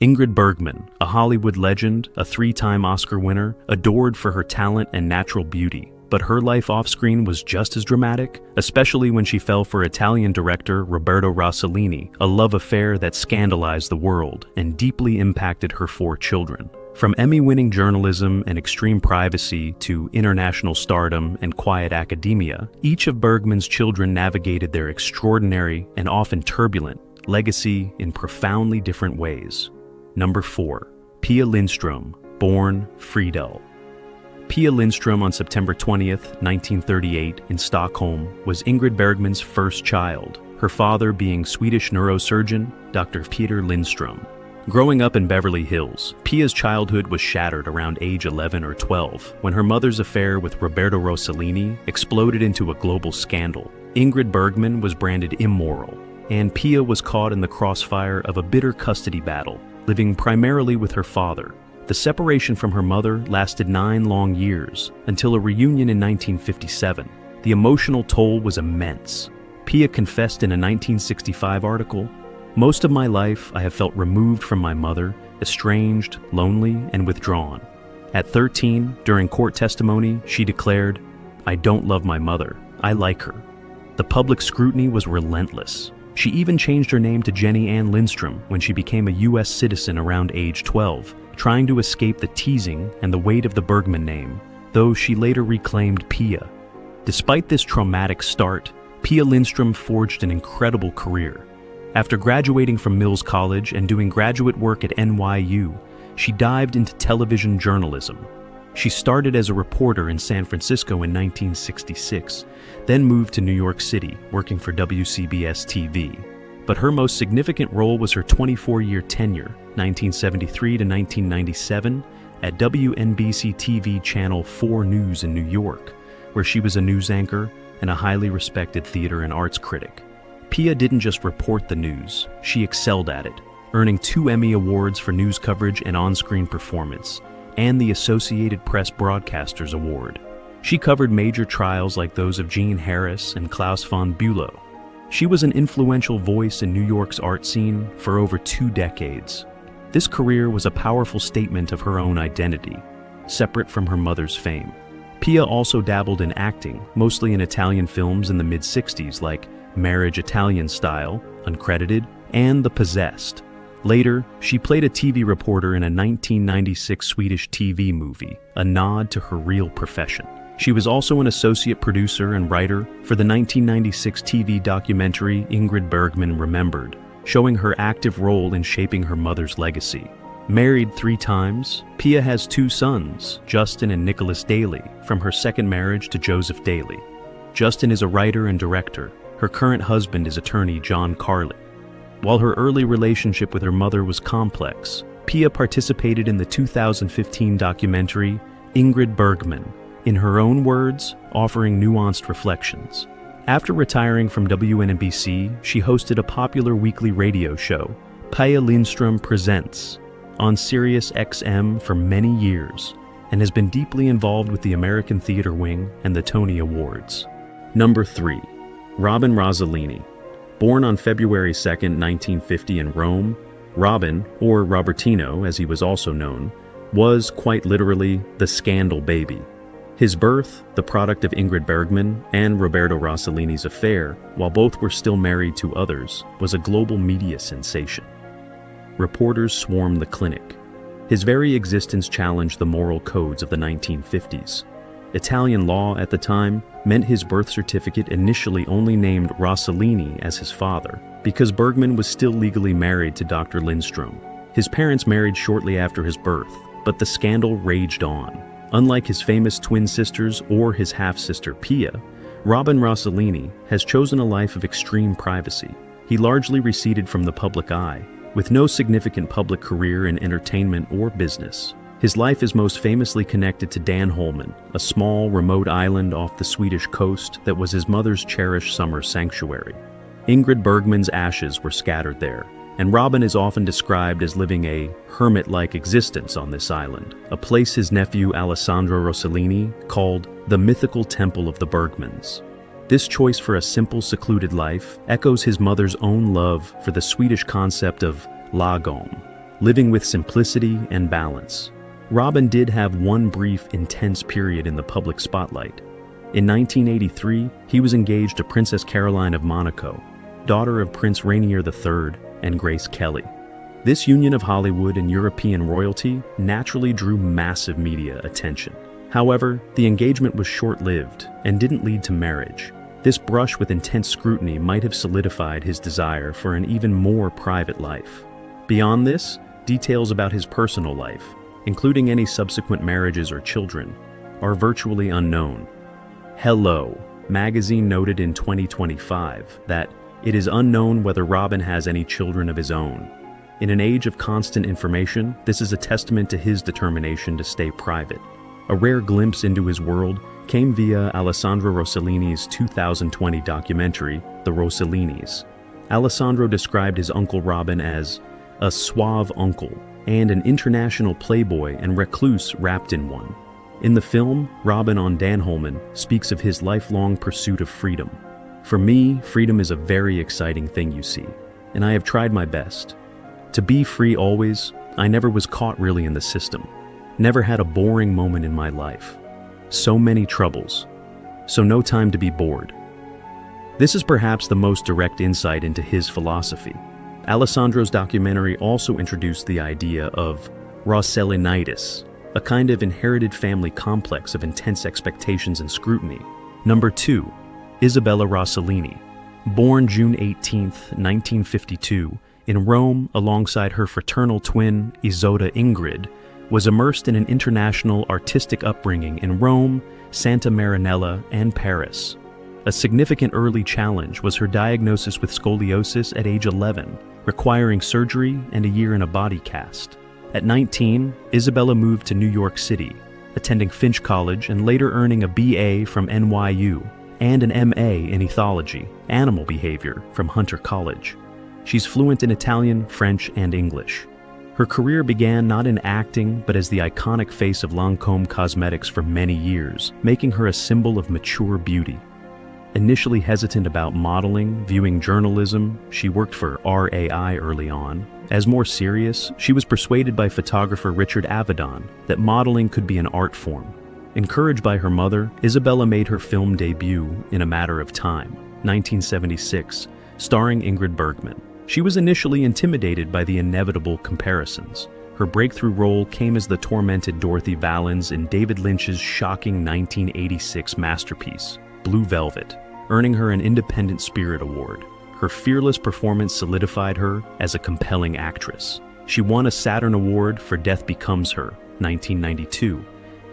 Ingrid Bergman, a Hollywood legend, a 3-time Oscar winner, adored for her talent and natural beauty. But her life off-screen was just as dramatic, especially when she fell for Italian director Roberto Rossellini, a love affair that scandalized the world and deeply impacted her 4 children. From Emmy-winning journalism and extreme privacy to international stardom and quiet academia, each of Bergman's children navigated their extraordinary and often turbulent legacy in profoundly different ways. Number 4. Pia Lindström, born Friedel. Pia Lindström on September 20th, 1938, in Stockholm, was Ingrid Bergman's first child, her father being Swedish neurosurgeon Dr. Peter Lindström. Growing up in Beverly Hills, Pia's childhood was shattered around age 11 or 12 when her mother's affair with Roberto Rossellini exploded into a global scandal. Ingrid Bergman was branded immoral, and Pia was caught in the crossfire of a bitter custody battle, living primarily with her father. The separation from her mother lasted 9 long years, until a reunion in 1957. The emotional toll was immense. Pia confessed in a 1965 article, "Most of my life I have felt removed from my mother, estranged, lonely, and withdrawn." At 13, during court testimony, she declared, "I don't love my mother, I like her." The public scrutiny was relentless. She even changed her name to Jenny Ann Lindström when she became a U.S. citizen around age 12, trying to escape the teasing and the weight of the Bergman name, though she later reclaimed Pia. Despite this traumatic start, Pia Lindström forged an incredible career. After graduating from Mills College and doing graduate work at NYU, she dived into television journalism. She started as a reporter in San Francisco in 1966, then moved to New York City, working for WCBS TV. But her most significant role was her 24-year tenure, 1973 to 1997, at WNBC TV Channel 4 News in New York, where she was a news anchor and a highly respected theater and arts critic. Pia didn't just report the news, she excelled at it, earning 2 Emmy Awards for news coverage and on-screen performance, and the Associated Press Broadcasters Award. She covered major trials like those of Jean Harris and Klaus von Bülow. She was an influential voice in New York's art scene for over 2 decades. This career was a powerful statement of her own identity, separate from her mother's fame. Pia also dabbled in acting, mostly in Italian films in the mid-60s like Marriage Italian Style, uncredited, and The Possessed. Later, she played a TV reporter in a 1996 Swedish TV movie, a nod to her real profession. She was also an associate producer and writer for the 1996 TV documentary Ingrid Bergman Remembered, showing her active role in shaping her mother's legacy. Married 3 times, Pia has 2 sons, Justin and Nicholas Daly, from her second marriage to Joseph Daly. Justin is a writer and director. Her current husband is attorney John Carley. While her early relationship with her mother was complex, Pia participated in the 2015 documentary Ingrid Bergman, in her own words, offering nuanced reflections. After retiring from WNBC, she hosted a popular weekly radio show, Pia Lindström Presents, on Sirius XM for many years, and has been deeply involved with the American Theater Wing and the Tony Awards. Number 3. Robin Rossellini. Born on February 2, 1950 in Rome, Robin, or Robertino as he was also known, was, quite literally, the scandal baby. His birth, the product of Ingrid Bergman and Roberto Rossellini's affair, while both were still married to others, was a global media sensation. Reporters swarmed the clinic. His very existence challenged the moral codes of the 1950s. Italian law at the time meant his birth certificate initially only named Rossellini as his father, because Bergman was still legally married to Dr. Lindström. His parents married shortly after his birth, but the scandal raged on. Unlike his famous twin sisters or his half-sister Pia, Robin Rossellini has chosen a life of extreme privacy. He largely receded from the public eye, with no significant public career in entertainment or business. His life is most famously connected to Danholmen, a small, remote island off the Swedish coast that was his mother's cherished summer sanctuary. Ingrid Bergman's ashes were scattered there, and Robin is often described as living a hermit-like existence on this island, a place his nephew Alessandro Rossellini called the mythical temple of the Bergmans. This choice for a simple, secluded life echoes his mother's own love for the Swedish concept of lagom, living with simplicity and balance. Robin did have one brief, intense period in the public spotlight. In 1983, he was engaged to Princess Caroline of Monaco, daughter of Prince Rainier III and Grace Kelly. This union of Hollywood and European royalty naturally drew massive media attention. However, the engagement was short-lived and didn't lead to marriage. This brush with intense scrutiny might have solidified his desire for an even more private life. Beyond this, details about his personal life, including any subsequent marriages or children, are virtually unknown. Hello magazine noted in 2025 that it is unknown whether Robin has any children of his own. In an age of constant information, this is a testament to his determination to stay private. A rare glimpse into his world came via Alessandro Rossellini's 2020 documentary, The Rossellinis. Alessandro described his Uncle Robin as a suave uncle and an international playboy and recluse wrapped in one. In the film, Robin on Dan Holman speaks of his lifelong pursuit of freedom. For me, freedom is a very exciting thing, you see, and I have tried my best. To be free always, I never was caught really in the system. Never had a boring moment in my life. So many troubles. So no time to be bored. This is perhaps the most direct insight into his philosophy. Alessandro's documentary also introduced the idea of Rossellinitis, a kind of inherited family complex of intense expectations and scrutiny. Number 2. Isabella Rossellini. Born June 18, 1952, in Rome alongside her fraternal twin, Isotta Ingrid, was immersed in an international artistic upbringing in Rome, Santa Marinella, and Paris. A significant early challenge was her diagnosis with scoliosis at age 11, requiring surgery and a year in a body cast. At 19, Isabella moved to New York City, attending Finch College and later earning a BA from NYU and an MA in ethology, animal behavior, from Hunter College. She's fluent in Italian, French, and English. Her career began not in acting, but as the iconic face of Lancôme Cosmetics for many years, making her a symbol of mature beauty. Initially hesitant about modeling, viewing journalism, she worked for RAI early on. As more serious, she was persuaded by photographer Richard Avedon that modeling could be an art form. Encouraged by her mother, Isabella made her film debut in A Matter of Time, 1976, starring Ingrid Bergman. She was initially intimidated by the inevitable comparisons. Her breakthrough role came as the tormented Dorothy Valens in David Lynch's shocking 1986 masterpiece, Blue Velvet, earning her an Independent Spirit Award. Her fearless performance solidified her as a compelling actress. She won a Saturn Award for Death Becomes Her, 1992,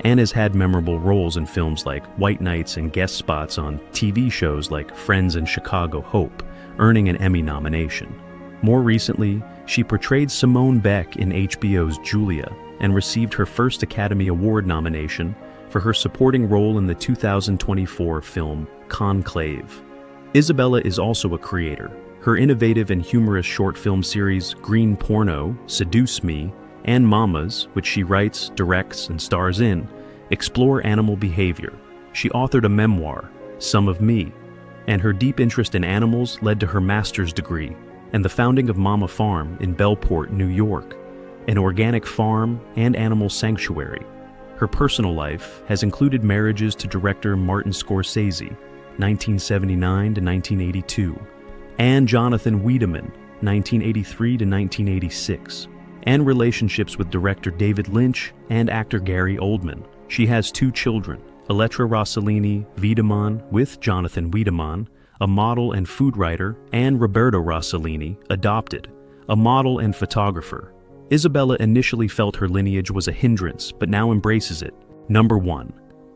and has had memorable roles in films like White Nights and guest spots on TV shows like Friends and Chicago Hope, earning an Emmy nomination. More recently, she portrayed Simone Beck in HBO's Julia and received her first Academy Award nomination for her supporting role in the 2024 film Conclave. Isabella is also a creator. Her innovative and humorous short film series Green Porno, Seduce Me, and Mamas, which she writes, directs, and stars in, explore animal behavior. She authored a memoir, Some of Me, and her deep interest in animals led to her master's degree and the founding of Mama Farm in Bellport, New York, an organic farm and animal sanctuary. Her personal life has included marriages to director Martin Scorsese, 1979 to 1982, and Jonathan Wiedemann, 1983 to 1986, and relationships with director David Lynch and actor Gary Oldman. She has 2 children, Elettra Rossellini Wiedemann with Jonathan Wiedemann, a model and food writer, and Roberto Rossellini, adopted, a model and photographer. Isabella initially felt her lineage was a hindrance, but now embraces it. Number 1.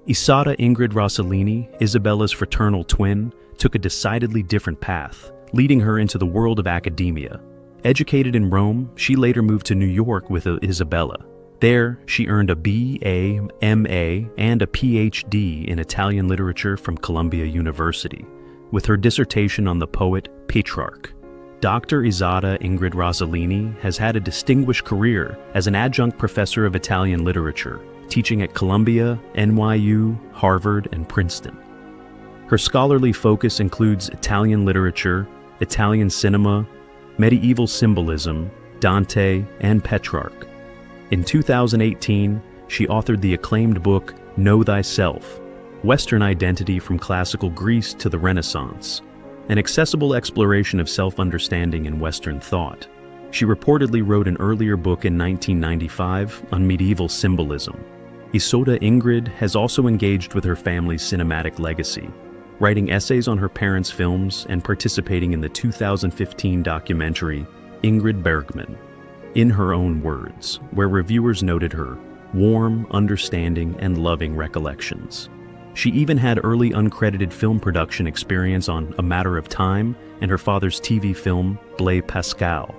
Isotta Ingrid Rossellini, Isabella's fraternal twin, took a decidedly different path, leading her into the world of academia. Educated in Rome, she later moved to New York with Isabella. There, she earned a BA, MA, and a PhD in Italian literature from Columbia University, with her dissertation on the poet Petrarch. Dr. Isotta Ingrid Rossellini has had a distinguished career as an adjunct professor of Italian literature, teaching at Columbia, NYU, Harvard, and Princeton. Her scholarly focus includes Italian literature, Italian cinema, medieval symbolism, Dante, and Petrarch. In 2018, she authored the acclaimed book Know Thyself: Western Identity from Classical Greece to the Renaissance, an accessible exploration of self-understanding in Western thought. She reportedly wrote an earlier book in 1995 on medieval symbolism. Isolde Ingrid has also engaged with her family's cinematic legacy, writing essays on her parents' films and participating in the 2015 documentary Ingrid Bergman, in her own words, where reviewers noted her warm, understanding, and loving recollections. She even had early uncredited film production experience on A Matter of Time and her father's TV film Blaise Pascal.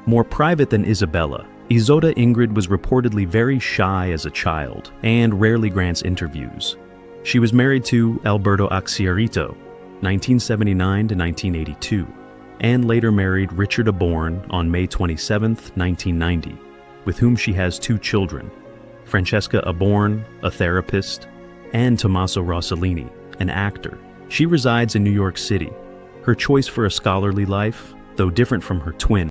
More private than Isabella, Isolde Ingrid was reportedly very shy as a child and rarely grants interviews. She was married to Alberto Acciarito, 1979 to 1982, and later married Richard Aborn on May 27, 1990, with whom she has 2 children, Francesca Aborn, a therapist, and Tommaso Rossellini, an actor. She resides in New York City. Her choice for a scholarly life, though different from her twin,